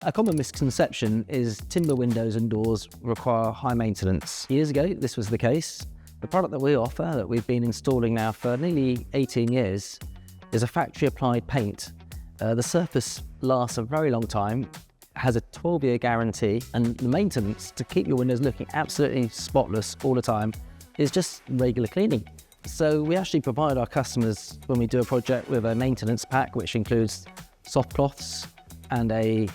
A common misconception is timber windows and doors require high maintenance. Years ago, this was the case. The product that we offer, that we've been installing now for nearly 18 years, is a factory-applied paint. The surface lasts a very long time, has a 12-year guarantee, and the maintenance to keep your windows looking absolutely spotless all the time is just regular cleaning. So we actually provide our customers, when we do a project, with a maintenance pack which includes soft cloths and a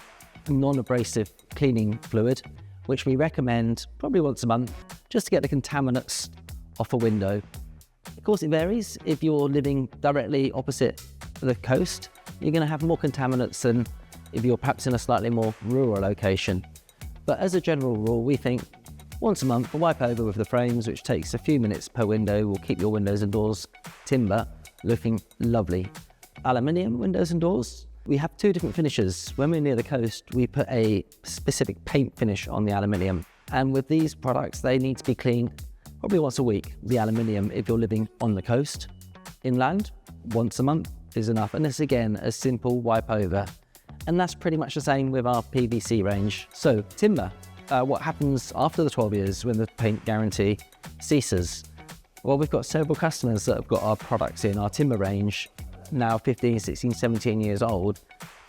non-abrasive cleaning fluid, which we recommend probably once a month just to get the contaminants off a window. Of course, it varies. If you're living directly opposite the coast, you're going to have more contaminants than if you're perhaps in a slightly more rural location. But as a general rule, we think once a month, a wipe over with the frames, which takes a few minutes per window, will keep your windows and doors timber looking lovely. Aluminium windows and doors, we have two different finishes. When we're near the coast, we put a specific paint finish on the aluminium. And with these products, they need to be cleaned probably once a week, the aluminium, if you're living on the coast. Inland, once a month is enough. And this, again, a simple wipe over. And that's pretty much the same with our PVC range. So timber, what happens after the 12 years when the paint guarantee ceases? Well, we've got several customers that have got our products in our timber range, now 15, 16, 17 years old.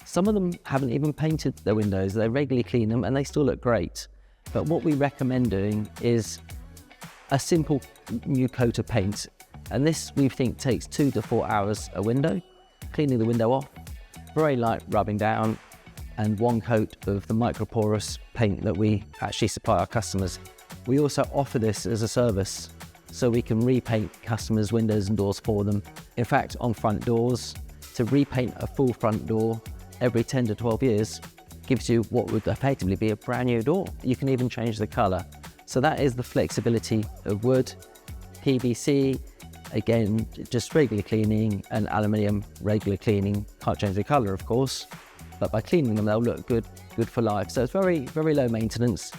Some of them haven't even painted their windows. They regularly clean them and they still look great. But what we recommend doing is a simple new coat of paint. And this, we think, takes 2 to 4 hours a window, cleaning the window off, very light rubbing down, and one coat of the microporous paint that we actually supply our customers. We also offer this as a service, so we can repaint customers' windows and doors for them. In fact, on front doors, to repaint a full front door every 10 to 12 years gives you what would effectively be a brand new door. You can even change the colour. So that is the flexibility of wood, PVC, again, just regular cleaning, and aluminium, regular cleaning. Can't change the colour, of course, but by cleaning them, they'll look good for life. So it's very, very low maintenance.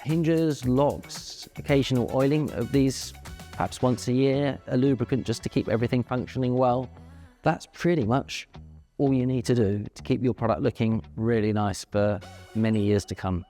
Hinges, locks, occasional oiling of these, perhaps once a year, a lubricant just to keep everything functioning well. That's pretty much all you need to do to keep your product looking really nice for many years to come.